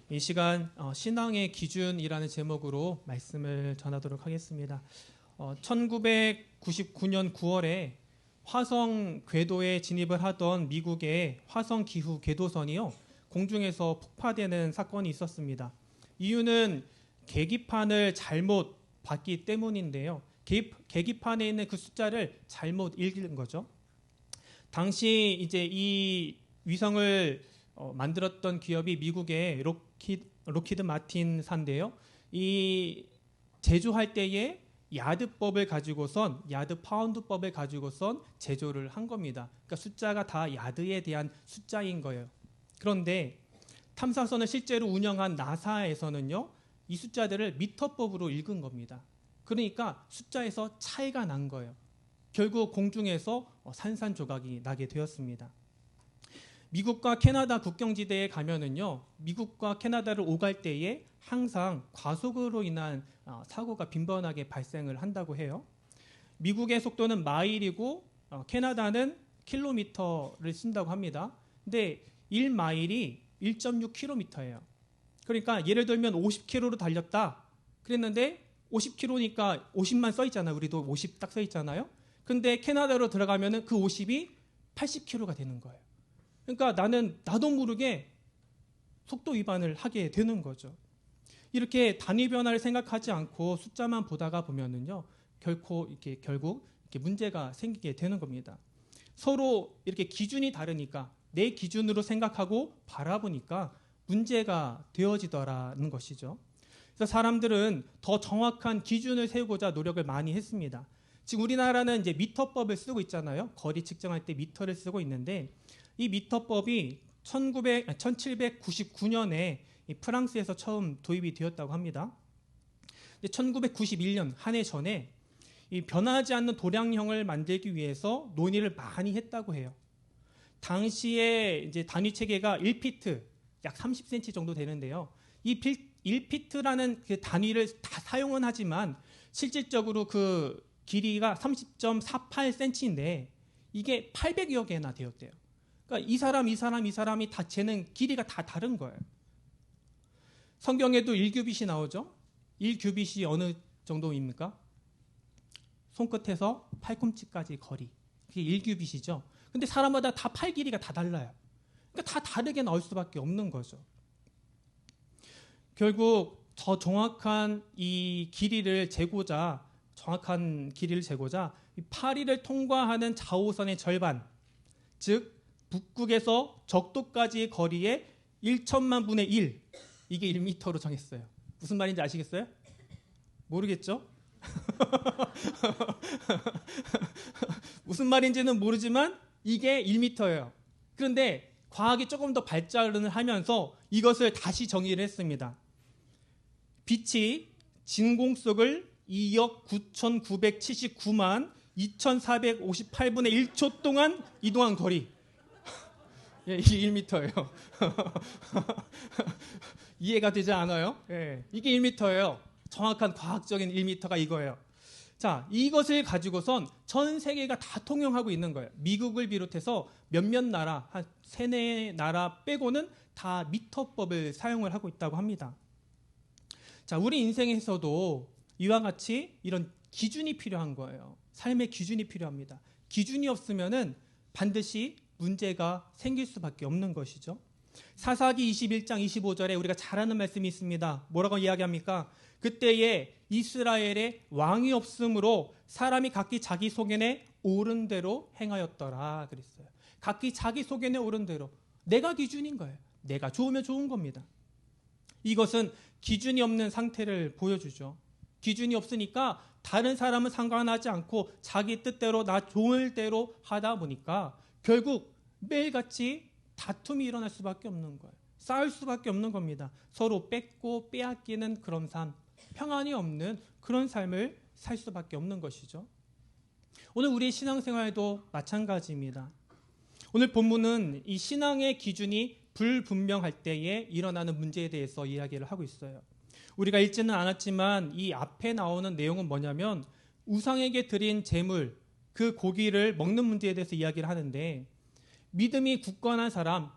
이 시간 신앙의 기준이라는 제목으로 말씀을 전하도록 하겠습니다. 1999년 9월에 화성 궤도에 진입을 하던 미국의 화성 기후 궤도선이요, 공중에서 폭파되는 사건이 있었습니다. 이유는 계기판을 잘못 봤기 때문인데요. 계기판에 있는 그 숫자를 잘못 읽은 거죠. 당시 이제 이 위성을 만들었던 기업이 미국의 로키드 마틴사인데요. 이 제조할 때에 야드법을 가지고선, 야드 파운드법을 가지고선 제조를 한 겁니다. 그러니까 숫자가 다 야드에 대한 숫자인 거예요. 그런데 탐사선을 실제로 운영한 나사에서는요, 이 숫자들을 미터법으로 읽은 겁니다. 그러니까 숫자에서 차이가 난 거예요. 결국 공중에서 산산조각이 나게 되었습니다. 미국과 캐나다 국경지대에 가면은요, 미국과 캐나다를 오갈 때에 항상 과속으로 인한 사고가 빈번하게 발생을 한다고 해요. 미국의 속도는 마일이고 캐나다는 킬로미터를 쓴다고 합니다. 근데 1마일이 1.6km예요. 그러니까 예를 들면 50km로 달렸다 그랬는데 50km니까 50만 써 있잖아요. 우리도 50 딱 써 있잖아요. 근데 캐나다로 들어가면은 그 50이 80km가 되는 거예요. 그러니까 나도 모르게 속도 위반을 하게 되는 거죠. 이렇게 단위 변화를 생각하지 않고 숫자만 보다가 보면은요, 결국 이렇게 문제가 생기게 되는 겁니다. 서로 이렇게 기준이 다르니까 내 기준으로 생각하고 바라보니까 문제가 되어지더라는 것이죠. 그래서 사람들은 더 정확한 기준을 세우고자 노력을 많이 했습니다. 지금 우리나라는 이제 미터법을 쓰고 있잖아요. 거리 측정할 때 미터를 쓰고 있는데, 이 미터법이 1799년에 프랑스에서 처음 도입이 되었다고 합니다. 1991년 한 해 전에 이 변하지 않는 도량형을 만들기 위해서 논의를 많이 했다고 해요. 당시에 이제 단위 체계가 1피트, 약 30cm 정도 되는데요. 이 1피트라는 그 단위를 다 사용은 하지만 실질적으로 그 길이가 30.48cm인데 이게 800여 개나 되었대요. 그러니까 이 사람이 다 재는 길이가 다 다른 거예요. 성경에도 1규빗이 나오죠. 1규빗이 어느 정도입니까? 손끝에서 팔꿈치까지 거리. 그게 1규빗이죠. 근데 사람마다 다 팔 길이가 다 달라요. 그러니까 다 다르게 나올 수밖에 없는 거죠. 결국 더 정확한 이 길이를 재고자, 이 파리를 통과하는 좌우선의 절반, 즉 북극에서 적도까지의 거리의 1천만 분의 1, 이게 1m로 정했어요. 무슨 말인지 아시겠어요? 모르겠죠? 무슨 말인지는 모르지만 이게 1m예요. 그런데 과학이 조금 더 발전을 하면서 이것을 다시 정의를 했습니다. 빛이 진공속을 2억 9,979만 2,458분의 1초 동안 이동한 거리. 예, 이게 1m예요. 이해가 되지 않아요? 예, 이게 1m예요. 정확한 과학적인 1m가 이거예요. 자, 이것을 가지고선 전 세계가 다 통용하고 있는 거예요. 미국을 비롯해서 몇몇 나라, 한 3-4 나라 빼고는 다 미터법을 사용을 하고 있다고 합니다. 자, 우리 인생에서도 이와 같이 이런 기준이 필요한 거예요. 삶의 기준이 필요합니다. 기준이 없으면은 반드시 문제가 생길 수밖에 없는 것이죠. 사사기 21장 25절에 우리가 잘 아는 말씀이 있습니다. 뭐라고 이야기합니까? 그때에 이스라엘에 왕이 없으므로 사람이 각기 자기 소견에 옳은 대로 행하였더라 그랬어요. 각기 자기 소견에 옳은 대로. 내가 기준인 거예요. 내가 좋으면 좋은 겁니다. 이것은 기준이 없는 상태를 보여주죠. 기준이 없으니까 다른 사람은 상관하지 않고 자기 뜻대로 나 좋을 대로 하다 보니까 결국 매일같이 다툼이 일어날 수밖에 없는 거예요. 싸울 수밖에 없는 겁니다. 서로 뺏고 빼앗기는 그런 삶, 평안이 없는 그런 삶을 살 수밖에 없는 것이죠. 오늘 우리의 신앙생활도 마찬가지입니다. 오늘 본문은 이 신앙의 기준이 불분명할 때에 일어나는 문제에 대해서 이야기를 하고 있어요. 우리가 읽지는 않았지만 이 앞에 나오는 내용은 뭐냐면 우상에게 드린 제물, 그 고기를 먹는 문제에 대해서 이야기를 하는데 믿음이 굳건한 사람,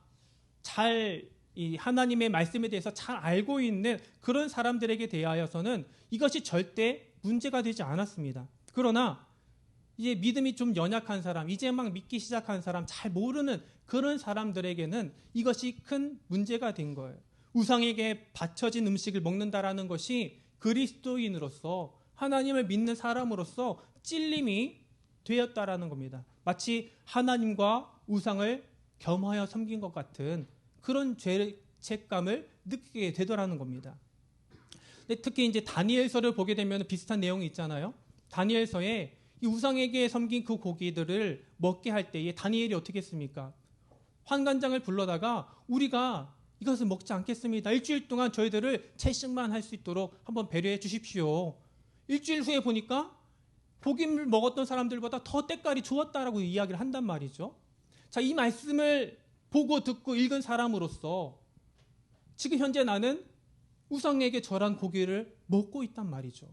잘 이 하나님의 말씀에 대해서 잘 알고 있는 그런 사람들에게 대하여서는 이것이 절대 문제가 되지 않았습니다. 그러나 이제 믿음이 좀 연약한 사람, 이제 막 믿기 시작한 사람, 잘 모르는 그런 사람들에게는 이것이 큰 문제가 된 거예요. 우상에게 바쳐진 음식을 먹는다라는 것이 그리스도인으로서 하나님을 믿는 사람으로서 찔림이 되었다라는 겁니다. 마치 하나님과 우상을 겸하여 섬긴 것 같은 그런 죄책감을 느끼게 되더라는 겁니다. 근데 특히 이제 다니엘서를 보게 되면 비슷한 내용이 있잖아요. 다니엘서에 이 우상에게 섬긴 그 고기들을 먹게 할 때에 다니엘이 어떻게 했습니까? 환관장을 불러다가 우리가 이것을 먹지 않겠습니다. 일주일 동안 저희들을 채식만 할 수 있도록 한번 배려해 주십시오. 일주일 후에 보니까 고기를 먹었던 사람들보다 더 때깔이 좋았다라고 이야기를 한단 말이죠. 자, 이 말씀을 보고 듣고 읽은 사람으로서 지금 현재 나는 우상에게 절한 고기를 먹고 있단 말이죠.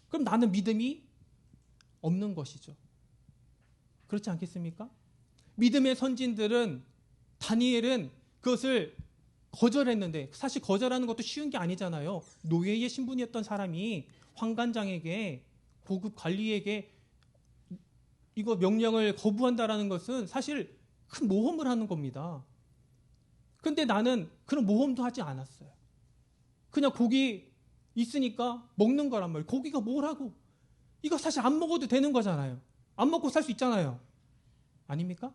그럼 나는 믿음이 없는 것이죠. 그렇지 않겠습니까? 믿음의 선진들은, 다니엘은 그것을 거절했는데, 사실 거절하는 것도 쉬운 게 아니잖아요. 노예의 신분이었던 사람이 환관장에게, 고급 관리에게 이거 명령을 거부한다라는 것은 사실 큰 모험을 하는 겁니다. 근데 나는 그런 모험도 하지 않았어요. 그냥 고기 있으니까 먹는 거란 말이에요. 고기가 뭐라고? 이거 사실 안 먹어도 되는 거잖아요. 안 먹고 살 수 있잖아요. 아닙니까?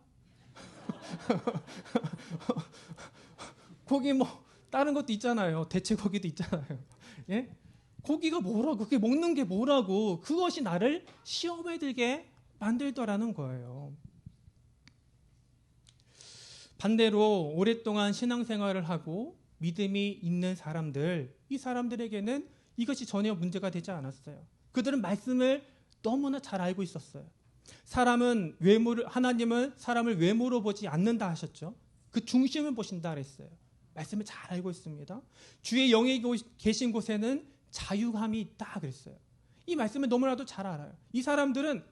고기 뭐 다른 것도 있잖아요. 대체 고기도 있잖아요. 예? 고기가 뭐라고? 그게 먹는 게 뭐라고? 그것이 나를 시험에 들게 만들더라는 거예요. 반대로 오랫동안 신앙생활을 하고 믿음이 있는 사람들, 이 사람들에게는 이것이 전혀 문제가 되지 않았어요. 그들은 말씀을 너무나 잘 알고 있었어요. 하나님은 사람을 외모로 보지 않는다 하셨죠. 그 중심을 보신다 그랬어요. 말씀을 잘 알고 있습니다. 주의 영이 계신 곳에는 자유함이 있다 그랬어요. 이 말씀을 너무나도 잘 알아요. 이 사람들은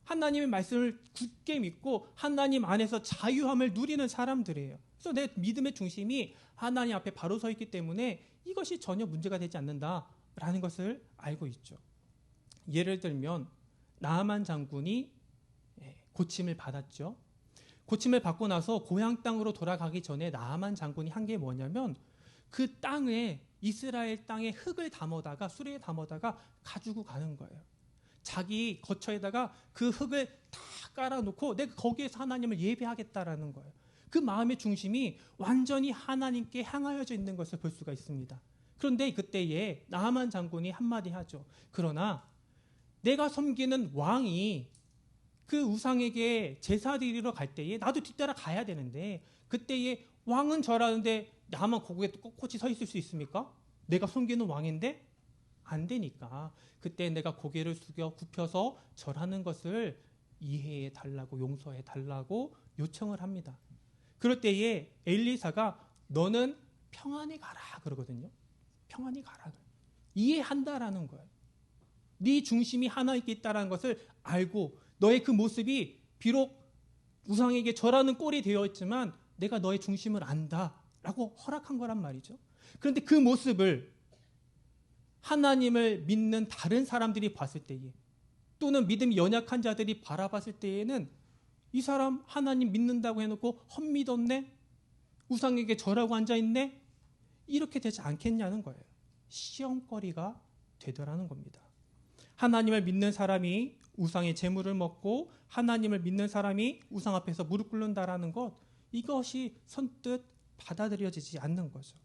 하나님의 말씀을 굳게 믿고 하나님 안에서 자유함을 누리는 사람들이에요. 그래서 내 믿음의 중심이 하나님 앞에 바로 서 있기 때문에 이것이 전혀 문제가 되지 않는다라는 것을 알고 있죠. 예를 들면 나아만 장군이 고침을 받았죠. 고침을 받고 나서 고향 땅으로 돌아가기 전에 나아만 장군이 한 게 뭐냐면 그 땅에, 이스라엘 땅에 흙을 담아다가, 수레에 담아다가 가지고 가는 거예요. 자기 거처에다가 그 흙을 다 깔아놓고 내가 거기에서 하나님을 예배하겠다라는 거예요. 그 마음의 중심이 완전히 하나님께 향하여져 있는 것을 볼 수가 있습니다. 그런데 그때에 나아만 장군이 한마디 하죠. 그러나 내가 섬기는 왕이 그 우상에게 제사 드리러 갈 때에 나도 뒤따라 가야 되는데, 그때에 왕은 절하는데 나만 거기에 꼿꼿이 서 있을 수 있습니까? 내가 섬기는 왕인데 안 되니까 그때 내가 고개를 숙여 굽혀서 절하는 것을 이해해 달라고, 용서해 달라고 요청을 합니다. 그럴 때에 엘리사가 너는 평안히 가라 그러거든요. 평안히 가라. 이해한다라는 거예요. 네 중심이 하나님께 있다는 것을 알고 너의 그 모습이 비록 우상에게 절하는 꼴이 되어 있지만 내가 너의 중심을 안다라고 허락한 거란 말이죠. 그런데 그 모습을 하나님을 믿는 다른 사람들이 봤을 때에, 또는 믿음이 연약한 자들이 바라봤을 때에는 이 사람 하나님 믿는다고 해놓고 헛믿었네? 우상에게 절하고 앉아있네? 이렇게 되지 않겠냐는 거예요. 시험거리가 되더라는 겁니다. 하나님을 믿는 사람이 우상의 재물을 먹고 하나님을 믿는 사람이 우상 앞에서 무릎 꿇는다라는 것, 이것이 선뜻 받아들여지지 않는 거죠.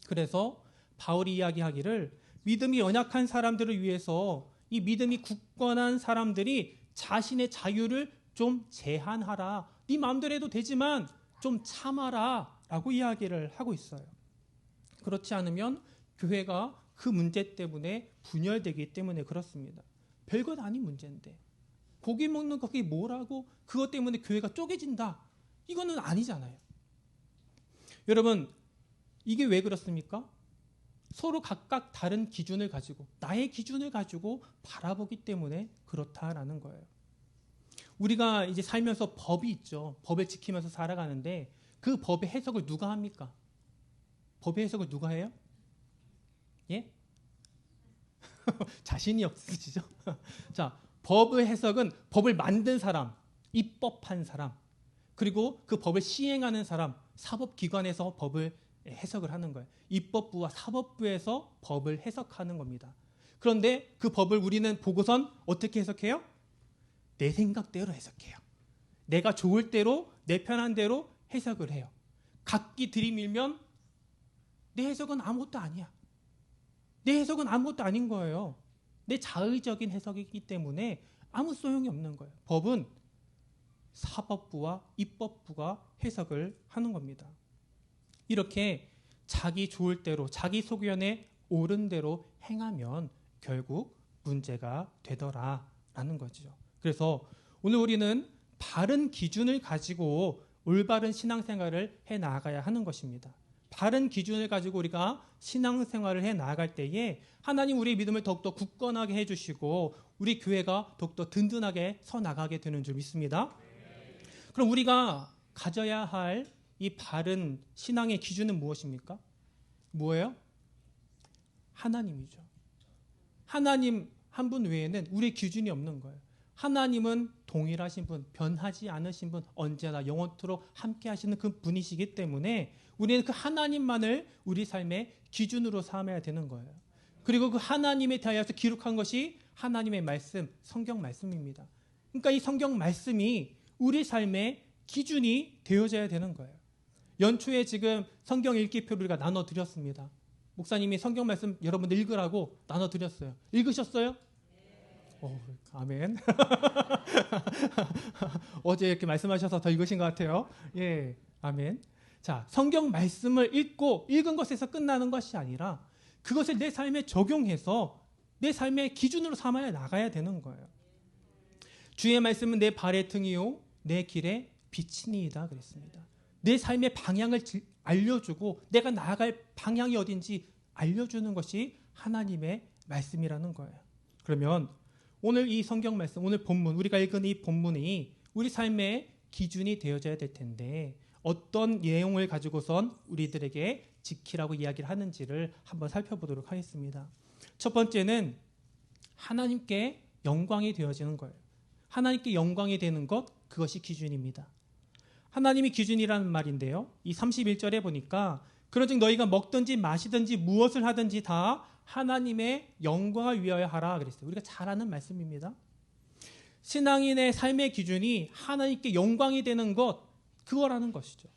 그래서 바울이 이야기하기를 믿음이 연약한 사람들을 위해서 이 믿음이 굳건한 사람들이 자신의 자유를 좀 제한하라. 네 마음대로 해도 되지만 좀 참아라 라고 이야기를 하고 있어요. 그렇지 않으면 교회가 그 문제 때문에 분열되기 때문에 그렇습니다. 별것 아닌 문제인데 고기 먹는 것이 뭐라고 그것 때문에 교회가 쪼개진다, 이거는 아니잖아요. 여러분, 이게 왜 그렇습니까? 서로 각각 다른 기준을 가지고, 나의 기준을 가지고 바라보기 때문에 그렇다라는 거예요. 우리가 이제 살면서 법이 있죠. 법을 지키면서 살아가는데 그 법의 해석을 누가 합니까? 법의 해석을 누가 해요? 예? 자신이 없으시죠? 자, 법의 해석은 법을 만든 사람, 입법한 사람, 그리고 그 법을 시행하는 사람, 사법기관에서 법을 해석을 하는 거예요. 입법부와 사법부에서 법을 해석하는 겁니다. 그런데 그 법을 우리는 보고선 어떻게 해석해요? 내 생각대로 해석해요. 내가 좋을 대로, 내 편한 대로 해석을 해요. 각기 들이밀면 내 해석은 아무것도 아니야. 내 해석은 아무것도 아닌 거예요. 내 자의적인 해석이기 때문에 아무 소용이 없는 거예요. 법은 사법부와 입법부가 해석을 하는 겁니다. 이렇게 자기 좋을 대로, 자기 소견에 옳은 대로 행하면 결국 문제가 되더라라는 거죠. 그래서 오늘 우리는 바른 기준을 가지고 올바른 신앙생활을 해 나가야 하는 것입니다. 바른 기준을 가지고 우리가 신앙생활을 해 나갈 때에 하나님 우리의 믿음을 더욱더 굳건하게 해주시고 우리 교회가 더욱더 든든하게 서 나가게 되는 줄 믿습니다. 그럼 우리가 가져야 할 이 바른 신앙의 기준은 무엇입니까? 뭐예요? 하나님이죠. 하나님 한 분 외에는 우리의 기준이 없는 거예요. 하나님은 동일하신 분, 변하지 않으신 분, 언제나 영원토록 함께 하시는 그 분이시기 때문에 우리는 그 하나님만을 우리 삶의 기준으로 삼아야 되는 거예요. 그리고 그 하나님에 대하여서 기록한 것이 하나님의 말씀, 성경 말씀입니다. 그러니까 이 성경 말씀이 우리 삶의 기준이 되어져야 되는 거예요. 연초에 지금 성경 읽기표를 우리가 나눠드렸습니다. 목사님이 성경 말씀 여러분들 읽으라고 나눠드렸어요. 읽으셨어요? 아멘. 어제 이렇게 말씀하셔서 더 읽으신 것 같아요. 예, 아멘. 자, 성경 말씀을 읽은 것에서 끝나는 것이 아니라 그것을 내 삶에 적용해서 내 삶의 기준으로 삼아야 나가야 되는 거예요. 주의 말씀은 내 발의 등이요 내 길의 빛이니이다 그랬습니다. 내 삶의 방향을 알려주고 내가 나아갈 방향이 어딘지 알려주는 것이 하나님의 말씀이라는 거예요. 그러면 오늘 이 성경 말씀, 오늘 본문, 우리가 읽은 이 본문이 우리 삶의 기준이 되어져야 될 텐데 어떤 내용을 가지고선 우리들에게 지키라고 이야기를 하는지를 한번 살펴보도록 하겠습니다. 첫 번째는 하나님께 영광이 되어지는 거예요. 하나님께 영광이 되는 것, 그것이 기준입니다. 하나님이 기준이라는 말인데요. 이 31절에 보니까 그런즉 너희가 먹든지 마시든지 무엇을 하든지 다 하나님의 영광을 위하여 하라 그랬어요. 우리가 잘 아는 말씀입니다. 신앙인의 삶의 기준이 하나님께 영광이 되는 것, 그거라는 것이죠.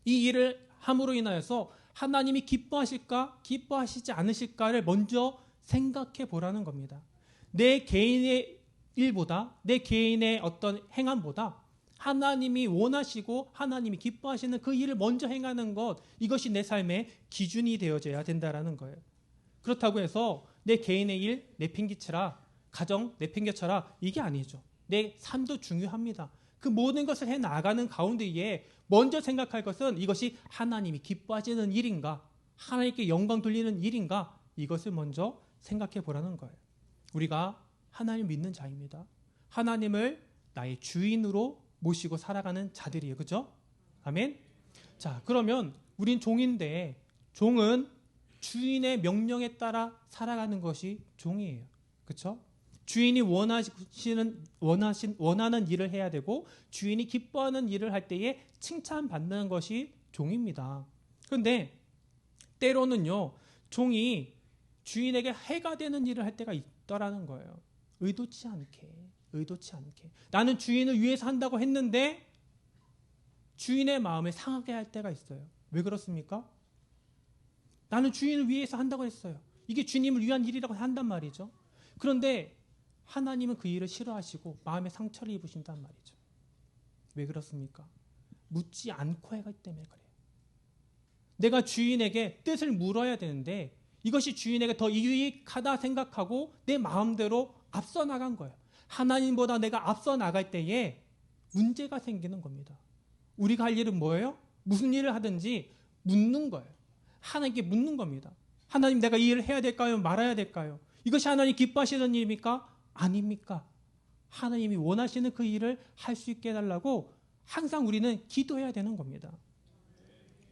이 일을 함으로 인하여서 하나님이 기뻐하실까, 기뻐하시지 않으실까를 먼저 생각해 보라는 겁니다. 내 개인의 일보다, 내 개인의 어떤 행함보다 하나님이 원하시고 하나님이 기뻐하시는 그 일을 먼저 행하는 것, 이것이 내 삶의 기준이 되어져야 된다는 거예요. 그렇다고 해서 내 개인의 일 내팽개쳐라, 가정 내팽개쳐라, 이게 아니죠. 내 삶도 중요합니다. 그 모든 것을 해나가는 가운데에 먼저 생각할 것은 이것이 하나님이 기뻐하시는 일인가, 하나님께 영광 돌리는 일인가, 이것을 먼저 생각해 보라는 거예요. 우리가 하나님을 믿는 자입니다. 하나님을 나의 주인으로 모시고 살아가는 자들이에요. 그죠? 아멘? 자, 그러면 우린 종인데 종은 주인의 명령에 따라 살아가는 것이 종이에요. 그렇죠? 주인이 원하는 일을 해야 되고 주인이 기뻐하는 일을 할 때에 칭찬받는 것이 종입니다. 그런데 때로는요, 종이 주인에게 해가 되는 일을 할 때가 있더라는 거예요. 의도치 않게. 나는 주인을 위해서 한다고 했는데 주인의 마음을 상하게 할 때가 있어요. 왜 그렇습니까? 나는 주인을 위해서 한다고 했어요. 이게 주님을 위한 일이라고 한단 말이죠. 그런데 하나님은 그 일을 싫어하시고 마음에 상처를 입으신단 말이죠. 왜 그렇습니까? 묻지 않고 하기 때문에 그래요. 내가 주인에게 뜻을 물어야 되는데 이것이 주인에게 더 유익하다 생각하고 내 마음대로 앞서 나간 거예요. 하나님보다 내가 앞서 나갈 때에 문제가 생기는 겁니다. 우리가 할 일은 뭐예요? 무슨 일을 하든지 묻는 거예요. 하나님께 묻는 겁니다. 하나님, 내가 이 일을 해야 될까요? 말아야 될까요? 이것이 하나님 기뻐하시는 일입니까? 아닙니까? 하나님이 원하시는 그 일을 할 수 있게 해달라고 항상 우리는 기도해야 되는 겁니다.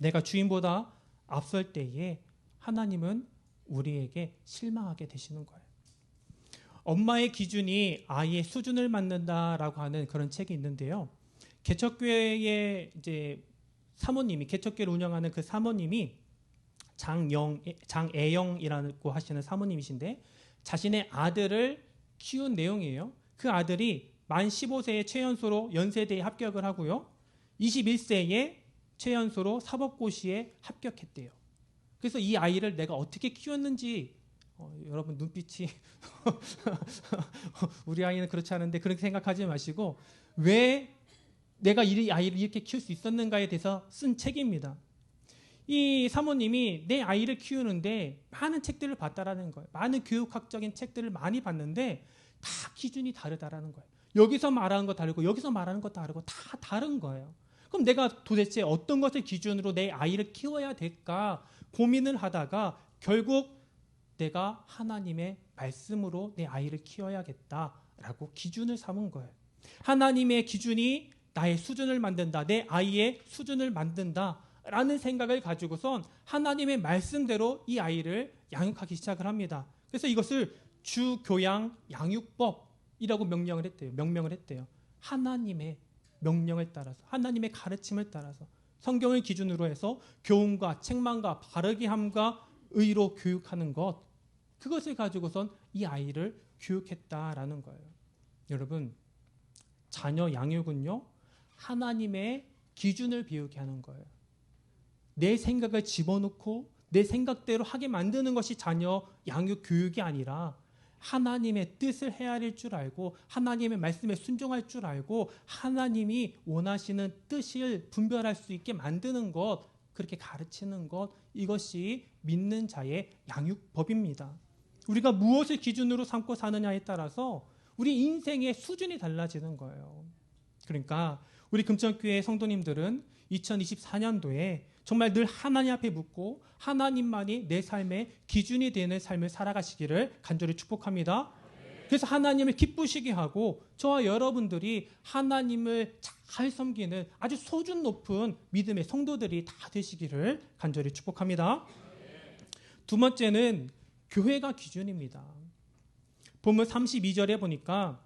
내가 주인보다 앞설 때에 하나님은 우리에게 실망하게 되시는 거예요. 엄마의 기준이 아이의 수준을 맞는다라고 하는 그런 책이 있는데요. 개척교회의 이제 사모님이, 개척교회를 운영하는 그 사모님이 장애영이라고 하시는 사모님이신데, 자신의 아들을 키운 내용이에요. 그 아들이 만 15세에 최연소로 연세대에 합격을 하고요. 21세에 최연소로 사법고시에 합격했대요. 그래서 이 아이를 내가 어떻게 키웠는지, 여러분 눈빛이 우리 아이는 그렇지 않은데 그렇게 생각하지 마시고, 왜 내가 이 아이를 이렇게 키울 수 있었는가에 대해서 쓴 책입니다. 이 사모님이 내 아이를 키우는데 많은 책들을 봤다라는 거예요. 많은 교육학적인 책들을 많이 봤는데 다 기준이 다르다라는 거예요. 여기서 말하는 거 다르고 여기서 말하는 거 다르고 다 다른 거예요. 그럼 내가 도대체 어떤 것을 기준으로 내 아이를 키워야 될까 고민을 하다가 결국 내가 하나님의 말씀으로 내 아이를 키워야겠다라고 기준을 삼은 거예요. 하나님의 기준이 나의 수준을 만든다, 내 아이의 수준을 만든다라는 생각을 가지고선 하나님의 말씀대로 이 아이를 양육하기 시작을 합니다. 그래서 이것을 주교양 양육법이라고 명명을 했대요. 하나님의 명령을 따라서, 하나님의 가르침을 따라서 성경을 기준으로 해서 교훈과 책망과 바르게 함과 의로 교육하는 것, 그것을 가지고선 이 아이를 교육했다라는 거예요. 여러분, 자녀 양육은요, 하나님의 기준을 배우게 하는 거예요. 내 생각을 집어넣고 내 생각대로 하게 만드는 것이 자녀 양육 교육이 아니라 하나님의 뜻을 헤아릴 줄 알고 하나님의 말씀에 순종할 줄 알고 하나님이 원하시는 뜻을 분별할 수 있게 만드는 것, 그렇게 가르치는 것, 이것이 믿는 자의 양육법입니다. 우리가 무엇을 기준으로 삼고 사느냐에 따라서 우리 인생의 수준이 달라지는 거예요. 그러니까 우리 금천교회 성도님들은 2024년도에 정말 늘 하나님 앞에 묻고 하나님만이 내 삶의 기준이 되는 삶을 살아가시기를 간절히 축복합니다. 그래서 하나님을 기쁘시게 하고 저와 여러분들이 하나님을 잘 섬기는 아주 수준 높은 믿음의 성도들이 다 되시기를 간절히 축복합니다. 두 번째는 교회가 기준입니다. 본문 32절에 보니까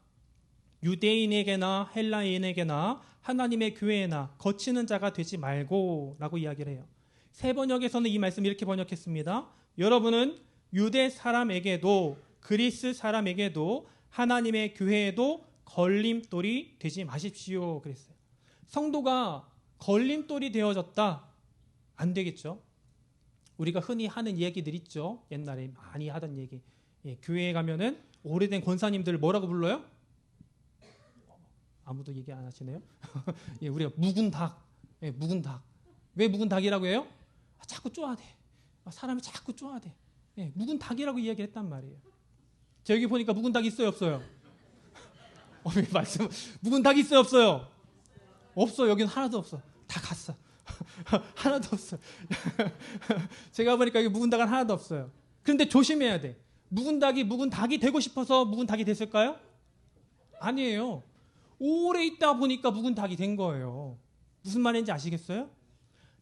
유대인에게나 헬라인에게나 하나님의 교회에나 거치는 자가 되지 말고 라고 이야기를 해요. 세 번역에서는 이 말씀을 이렇게 번역했습니다. 여러분은 유대 사람에게도 그리스 사람에게도 하나님의 교회에도 걸림돌이 되지 마십시오 그랬어요. 성도가 걸림돌이 되어졌다? 안 되겠죠. 우리가 흔히 하는 얘기들 있죠. 옛날에 많이 하던 얘기. 교회에 가면은 오래된 권사님들 뭐라고 불러요? 아무도 얘기 안 하시네요. 우리가 묵은 닭. 묵은 닭. 왜 묵은 닭이라고 해요? 자꾸 쪼아대. 사람이 자꾸 쪼아대. 묵은 닭이라고 이야기를 했단 말이에요. 자, 여기 보니까 묵은 닭 있어요, 없어요? 왜 말씀, 묵은 닭 있어요, 없어요? 없어. 여기는 하나도 없어. 다 갔어. 하나도 없어. 제가 보니까 여기 묵은 닭은 하나도 없어요. 그런데 조심해야 돼. 묵은 닭이 되고 싶어서 묵은 닭이 됐을까요? 아니에요. 오래 있다 보니까 묵은 닭이 된 거예요. 무슨 말인지 아시겠어요?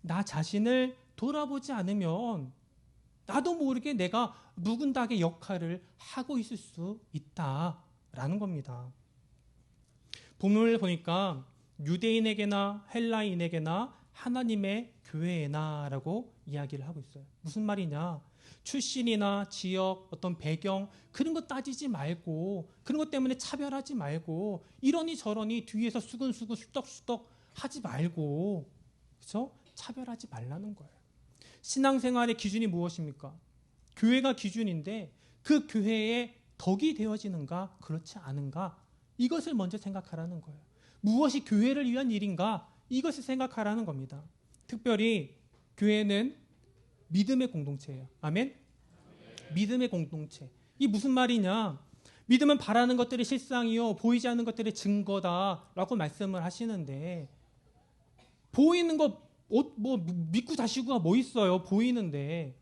나 자신을 돌아보지 않으면 나도 모르게 내가 묵은 닭의 역할을 하고 있을 수 있다라는 겁니다. 본문을 보니까 유대인에게나 헬라인에게나 하나님의 교회에나라고 이야기를 하고 있어요. 무슨 말이냐? 출신이나 지역, 어떤 배경 그런 거 따지지 말고 그런 것 때문에 차별하지 말고 이러니 저러니 뒤에서 수근수근 수덕수덕 하지 말고 그렇죠? 차별하지 말라는 거예요. 신앙생활의 기준이 무엇입니까? 교회가 기준인데 그 교회에 덕이 되어지는가 그렇지 않은가 이것을 먼저 생각하라는 거예요. 무엇이 교회를 위한 일인가 이것을 생각하라는 겁니다. 특별히 교회는 믿음의 공동체예요. 아멘? 믿음의 공동체. 이게 무슨 말이냐? 믿음은 바라는 것들이 실상이요 보이지 않는 것들이 증거다라고 말씀을 하시는데 보이는 거 뭐 믿고 자시고가 뭐 있어요? 보이는데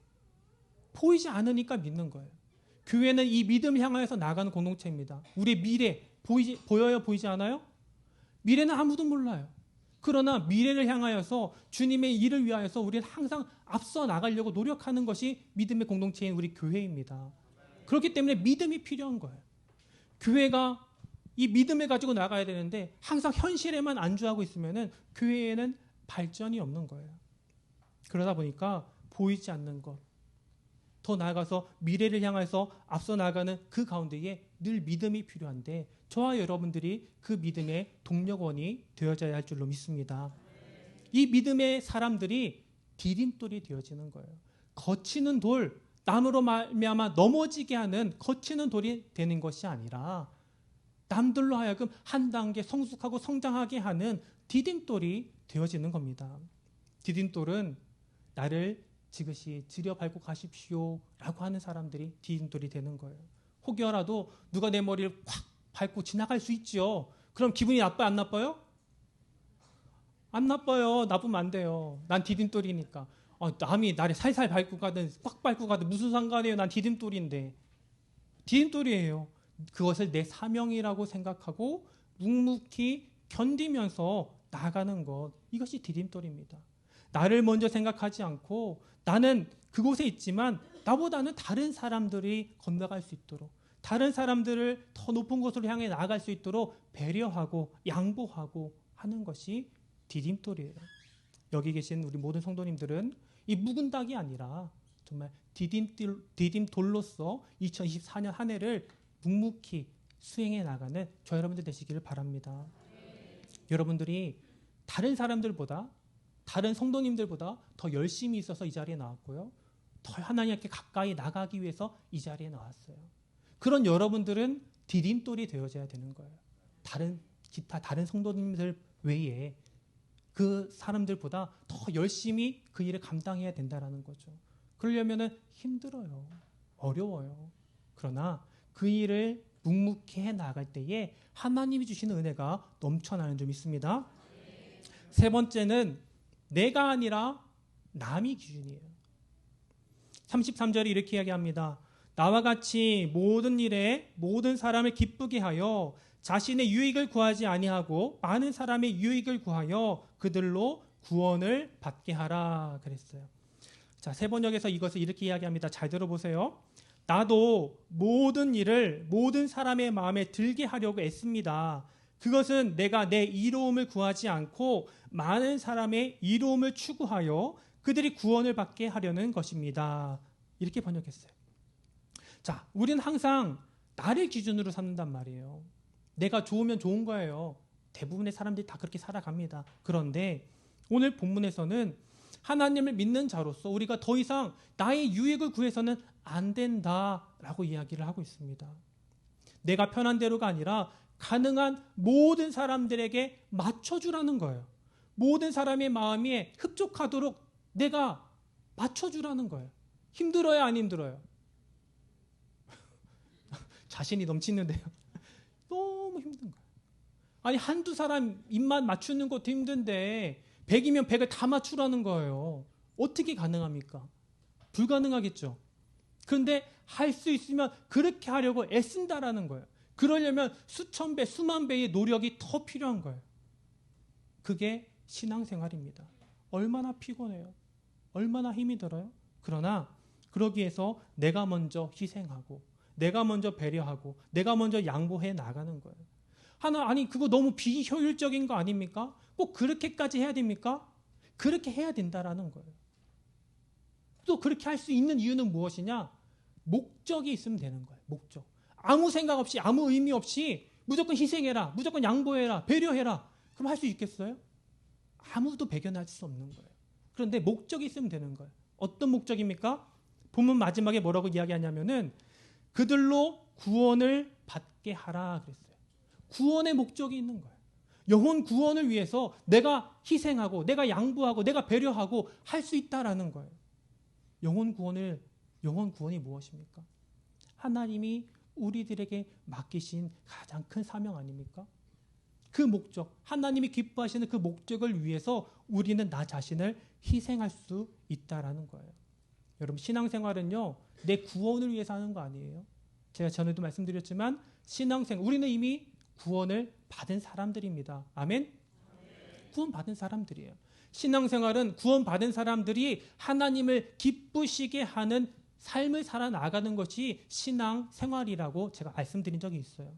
보이지 않으니까 믿는 거예요. 교회는 이 믿음 향하여서 나가는 공동체입니다. 우리의 미래 보여요? 보이지 않아요? 미래는 아무도 몰라요. 그러나 미래를 향하여서 주님의 일을 위하여서 우리는 항상 앞서 나가려고 노력하는 것이 믿음의 공동체인 우리 교회입니다. 그렇기 때문에 믿음이 필요한 거예요. 교회가 이 믿음을 가지고 나가야 되는데 항상 현실에만 안주하고 있으면 교회에는 발전이 없는 거예요. 그러다 보니까 보이지 않는 것, 더 나아가서 미래를 향해서 앞서 나가는 그 가운데에 늘 믿음이 필요한데 저와 여러분들이 그 믿음의 동력원이 되어져야 할 줄로 믿습니다. 이 믿음의 사람들이 디딤돌이 되어지는 거예요. 거치는 돌, 남으로 말미암아 넘어지게 하는 거치는 돌이 되는 것이 아니라 남들로 하여금 한 단계 성숙하고 성장하게 하는 디딤돌이 되어지는 겁니다. 디딤돌은 나를 지그시 들여밟고 가십시오 라고 하는 사람들이 디딤돌이 되는 거예요. 혹여라도 누가 내 머리를 확 밟고 지나갈 수 있죠. 그럼 기분이 나빠요? 안 나빠요? 안 나빠요. 나쁘면 안 돼요. 난 디딤돌이니까. 남이 나를 살살 밟고 가든 꽉 밟고 가든 무슨 상관이에요. 난 디딤돌인데. 디딤돌이에요. 그것을 내 사명이라고 생각하고 묵묵히 견디면서 나아가는 것, 이것이 디딤돌입니다. 나를 먼저 생각하지 않고 나는 그곳에 있지만 나보다는 다른 사람들이 건너갈 수 있도록, 다른 사람들을 더 높은 곳으로 향해 나아갈 수 있도록 배려하고 양보하고 하는 것이 디딤돌이에요. 여기 계신 우리 모든 성도님들은 이 묵은 닭이 아니라 정말 디딤돌로서 2024년 한 해를 묵묵히 수행해 나가는 저 여러분들 되시기를 바랍니다. 여러분들이 다른 사람들보다, 다른 성도님들보다 더 열심히 있어서 이 자리에 나왔고요. 더 하나님께 가까이 나가기 위해서 이 자리에 나왔어요. 그런 여러분들은 디딤돌이 되어져야 되는 거예요. 기타 다른 성도님들 외에 그 사람들보다 더 열심히 그 일을 감당해야 된다는 거죠. 그러려면 힘들어요. 어려워요. 그러나 그 일을 묵묵히 해 나갈 때에 하나님이 주시는 은혜가 넘쳐나는 줄 믿습니다. 세 번째는 내가 아니라 남이 기준이에요. 33절이 이렇게 이야기합니다. 나와 같이 모든 일에 모든 사람을 기쁘게 하여 자신의 유익을 구하지 아니하고 많은 사람의 유익을 구하여 그들로 구원을 받게 하라 그랬어요. 자, 세 번역에서 이것을 이렇게 이야기합니다. 잘 들어보세요. 나도 모든 일을 모든 사람의 마음에 들게 하려고 애씁니다. 그것은 내가 내 이로움을 구하지 않고 많은 사람의 이로움을 추구하여 그들이 구원을 받게 하려는 것입니다. 이렇게 번역했어요. 자, 우리는 항상 나를 기준으로 삼는단 말이에요. 내가 좋으면 좋은 거예요. 대부분의 사람들이 다 그렇게 살아갑니다. 그런데 오늘 본문에서는 하나님을 믿는 자로서 우리가 더 이상 나의 유익을 구해서는 안 된다라고 이야기를 하고 있습니다. 내가 편한 대로가 아니라 가능한 모든 사람들에게 맞춰주라는 거예요. 모든 사람의 마음에 흡족하도록 내가 맞춰주라는 거예요. 힘들어요, 안 힘들어요? 자신이 넘치는데요. 너무 힘든 거예요. 아니, 한두 사람 입맛 맞추는 것도 힘든데 100이면 100을 다 맞추라는 거예요. 어떻게 가능합니까? 불가능하겠죠. 그런데 할 수 있으면 그렇게 하려고 애쓴다라는 거예요. 그러려면 수천 배, 수만 배의 노력이 더 필요한 거예요. 그게 신앙생활입니다. 얼마나 피곤해요. 얼마나 힘이 들어요. 그러나 그러기 위해서 내가 먼저 희생하고 내가 먼저 배려하고 내가 먼저 양보해 나가는 거예요. 아니 그거 너무 비효율적인 거 아닙니까? 꼭 그렇게까지 해야 됩니까? 그렇게 해야 된다라는 거예요. 또 그렇게 할 수 있는 이유는 무엇이냐? 목적이 있으면 되는 거예요. 목적. 아무 생각 없이 아무 의미 없이 무조건 희생해라, 무조건 양보해라, 배려해라. 그럼 할 수 있겠어요? 아무도 배견할 수 없는 거예요. 그런데 목적이 있으면 되는 거예요. 어떤 목적입니까? 본문 마지막에 뭐라고 이야기하냐면은 그들로 구원을 받게 하라 그랬어요. 구원의 목적이 있는 거예요. 영혼 구원을 위해서 내가 희생하고 내가 양보하고 내가 배려하고 할 수 있다라는 거예요. 영혼 구원이 무엇입니까? 하나님이 우리들에게 맡기신 가장 큰 사명 아닙니까? 그 목적, 하나님이 기뻐하시는 그 목적을 위해서 우리는 나 자신을 희생할 수 있다라는 거예요. 여러분, 신앙생활은요, 내 구원을 위해서 하는 거 아니에요. 제가 전에도 말씀드렸지만 우리는 이미 구원을 받은 사람들입니다. 아멘? 구원받은 사람들이에요. 신앙생활은 구원받은 사람들이 하나님을 기쁘시게 하는 삶을 살아나가는 것이 신앙생활이라고 제가 말씀드린 적이 있어요.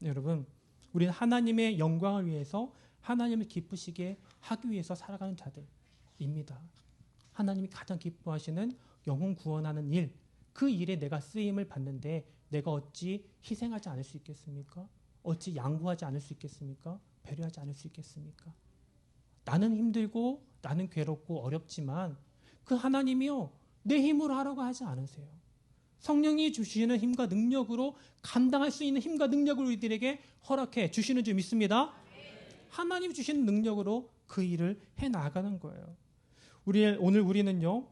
여러분, 우리는 하나님의 영광을 위해서 하나님을 기쁘시게 하기 위해서 살아가는 자들입니다. 하나님이 가장 기뻐하시는 영혼 구원하는 일, 그 일에 내가 쓰임을 받는데 내가 어찌 희생하지 않을 수 있겠습니까? 어찌 양보하지 않을 수 있겠습니까? 배려하지 않을 수 있겠습니까? 나는 힘들고 나는 괴롭고 어렵지만 그 하나님이요, 내 힘으로 하라고 하지 않으세요. 성령이 주시는 힘과 능력으로 감당할 수 있는 힘과 능력을 우리들에게 허락해 주시는 줄 믿습니다. 하나님 주시는 능력으로 그 일을 해나가는 거예요. 오늘 우리는요,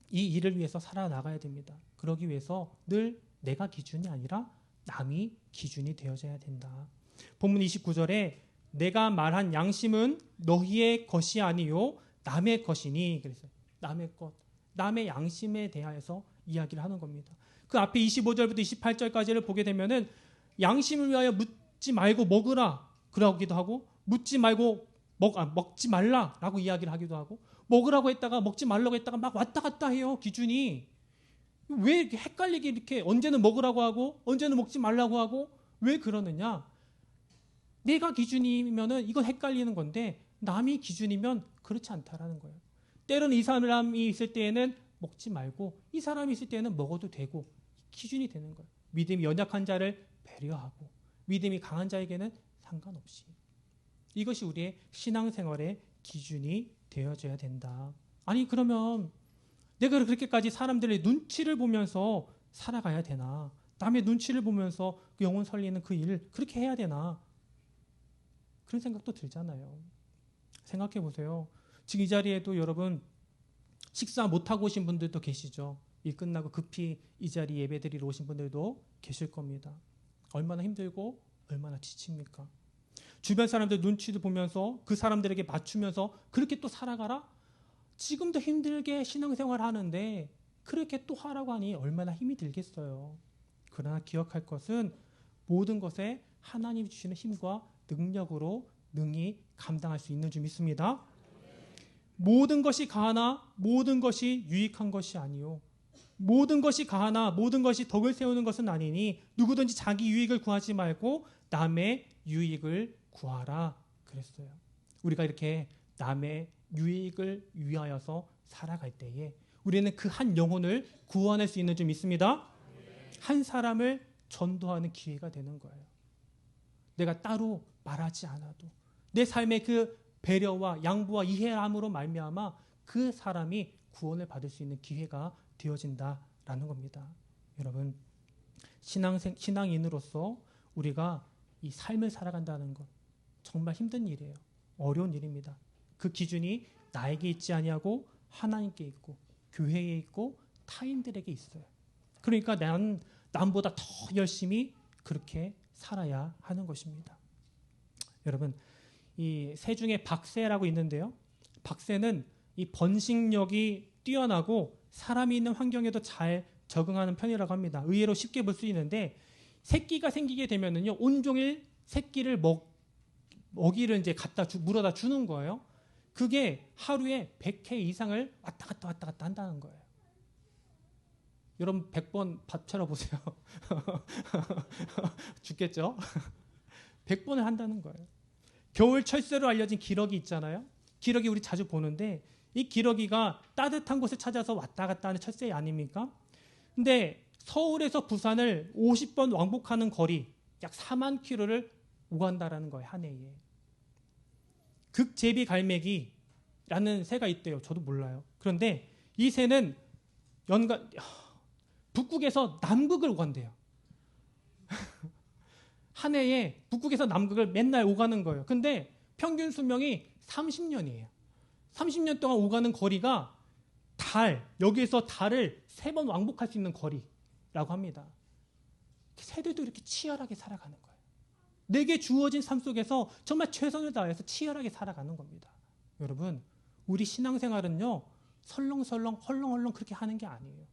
이 일을 위해서 살아나가야 됩니다. 그러기 위해서 늘 내가 기준이 아니라 남이 기준이 되어져야 된다. 본문 29절에 내가 말한 양심은 너희의 것이 아니요 남의 것이니, 그래서 남의 것, 남의 양심에 대하여서 이야기를 하는 겁니다. 그 앞에 25절부터 28절까지를 보게 되면은 양심을 위하여 묻지 말고 먹으라 그러기도 하고, 묻지 말고 먹지 말라라고 이야기를 하기도 하고, 먹으라고 했다가 먹지 말라고 했다가 막 왔다 갔다 해요. 기준이 왜 이렇게 헷갈리게, 이렇게 언제는 먹으라고 하고 언제는 먹지 말라고 하고, 왜 그러느냐? 내가 기준이면은 이건 헷갈리는 건데 남이 기준이면 그렇지 않다라는 거예요. 때로는 이 사람이 있을 때에는 먹지 말고 이 사람이 있을 때는 먹어도 되고, 기준이 되는 거예요. 믿음이 연약한 자를 배려하고 믿음이 강한 자에게는 상관없이. 이것이 우리의 신앙생활의 기준이 되어져야 된다. 아니, 그러면 내가 그렇게까지 사람들의 눈치를 보면서 살아가야 되나? 남의 눈치를 보면서 그 영혼 살리는 그 일을 그렇게 해야 되나? 그런 생각도 들잖아요. 생각해 보세요. 지금 이 자리에도 여러분 식사 못하고 오신 분들도 계시죠. 일 끝나고 급히 이 자리 예배드리러 오신 분들도 계실 겁니다. 얼마나 힘들고 얼마나 지칩니까? 주변 사람들 눈치도 보면서 그 사람들에게 맞추면서 그렇게 또 살아가라? 지금도 힘들게 신앙생활 하는데 그렇게 또 하라고 하니 얼마나 힘이 들겠어요. 그러나 기억할 것은 모든 것에 하나님이 주시는 힘과 능력으로 능히 감당할 수 있는 줄 믿습니다. 모든 것이 가하나 모든 것이 유익한 것이 아니요, 모든 것이 가하나 모든 것이 덕을 세우는 것은 아니니 누구든지 자기 유익을 구하지 말고 남의 유익을 구하라 그랬어요. 우리가 이렇게 남의 유익을 위하여서 살아갈 때에 우리는 그 한 영혼을 구원할 수 있는 줄 믿습니다. 한 사람을 전도하는 기회가 되는 거예요. 내가 따로 말하지 않아도 내 삶의 그 배려와 양보와 이해함으로 말미암아 그 사람이 구원을 받을 수 있는 기회가 되어진다라는 겁니다. 여러분, 신앙인으로서 우리가 이 삶을 살아간다는 것 정말 힘든 일이에요. 어려운 일입니다. 그 기준이 나에게 있지 아니하고 하나님께 있고 교회에 있고 타인들에게 있어요. 그러니까 남보다 더 열심히 그렇게 살아야 하는 것입니다. 여러분, 이 새 중에 박새라고 있는데요. 박새는 이 번식력이 뛰어나고 사람이 있는 환경에도 잘 적응하는 편이라고 합니다. 의외로 쉽게 볼 수 있는데 새끼가 생기게 되면은요, 온종일 새끼를 먹이를 이제 물어다 주는 거예요. 그게 하루에 100회 이상을 왔다 갔다 한다는 거예요. 여러분 100번 밥 차려보세요. 죽겠죠? 100번을 한다는 거예요. 겨울 철새로 알려진 기러기 있잖아요. 기러기 우리 자주 보는데 이 기러기가 따뜻한 곳을 찾아서 왔다 갔다 하는 철새 아닙니까? 근데 서울에서 부산을 50번 왕복하는 거리 약 4만 킬로를 오간다라는 거예요. 한 해에. 극제비갈매기라는 새가 있대요. 저도 몰라요. 그런데 이 새는 북극에서 남극을 오간대요. 한 해에 북극에서 남극을 맨날 오가는 거예요. 근데 평균 수명이 30년이에요. 30년 동안 오가는 거리가 여기에서 달을 3번 왕복할 수 있는 거리라고 합니다. 새들도 이렇게 치열하게 살아가는 거예요. 내게 주어진 삶 속에서 정말 최선을 다해서 치열하게 살아가는 겁니다. 여러분, 우리 신앙생활은요, 설렁설렁 헐렁헐렁 그렇게 하는 게 아니에요.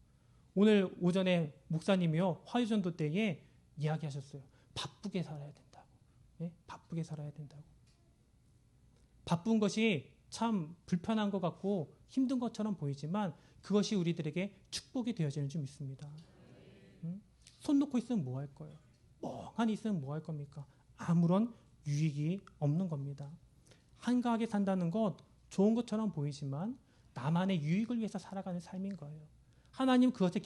오늘 오전에 목사님이요, 화요전도 때에 이야기하셨어요. 바쁘게 살아야 된다고. 예? 바쁘게 살아야 된다고. 바쁜 것이 참 불편한 것 같고 힘든 것처럼 보이지만 그것이 우리들에게 축복이 되어지는 줄 믿습니다. 손 놓고 있으면 뭐 할 거예요? 멍하니 있으면 뭐 할 겁니까? 아무런 유익이 없는 겁니다. 한가하게 산다는 것 좋은 것처럼 보이지만 나만의 유익을 위해서 살아가는 삶인 거예요. 하나님 그것에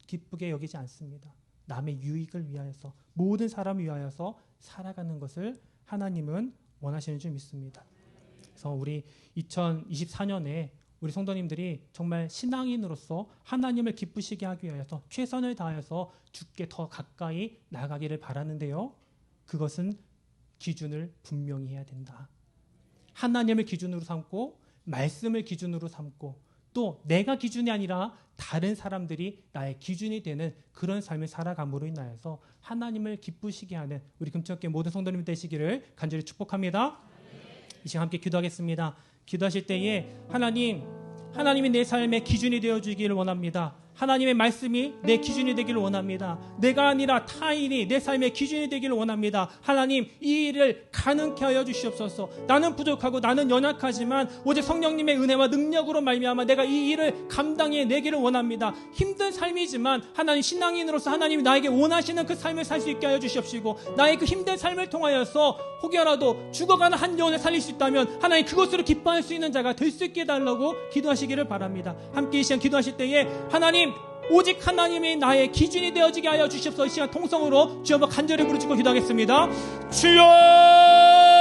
기쁘게 여기지 않습니다. 남의 유익을 위하여서 모든 사람을 위하여서 살아가는 것을 하나님은 원하시는 줄 믿습니다. 그래서 우리 2024년에 우리 성도님들이 정말 신앙인으로서 하나님을 기쁘시게 하기 위해서 최선을 다해서 주께 더 가까이 나가기를 바라는데요. 그것은 기준을 분명히 해야 된다. 하나님을 기준으로 삼고 말씀을 기준으로 삼고 또 내가 기준이 아니라 다른 사람들이 나의 기준이 되는 그런 삶을 살아감으로 인하여서 하나님을 기쁘시게 하는 우리 금천교회 모든 성도님 되시기를 간절히 축복합니다. 이 시간 함께 기도하겠습니다. 기도하실 때에 하나님이 내 삶의 기준이 되어주기를 원합니다. 하나님의 말씀이 내 기준이 되기를 원합니다. 내가 아니라 타인이 내 삶의 기준이 되기를 원합니다. 하나님 이 일을 가능케 하여 주시옵소서. 나는 부족하고 나는 연약하지만 오직 성령님의 은혜와 능력으로 말미암아 내가 이 일을 감당해내기를 원합니다. 힘든 삶이지만 하나님 신앙인으로서 하나님이 나에게 원하시는 그 삶을 살 수 있게 하여 주시옵시고 나의 그 힘든 삶을 통하여서 혹여라도 죽어가는 한 영혼을 살릴 수 있다면 하나님 그것으로 기뻐할 수 있는 자가 될 수 있게 해달라고 기도하시기를 바랍니다. 함께 이 시간 기도하실 때에 하나님 오직 하나님이 나의 기준이 되어지게 하여 주시옵소서. 이 시간 통성으로 주여 한번 간절히 부르짖고 기도하겠습니다. 주여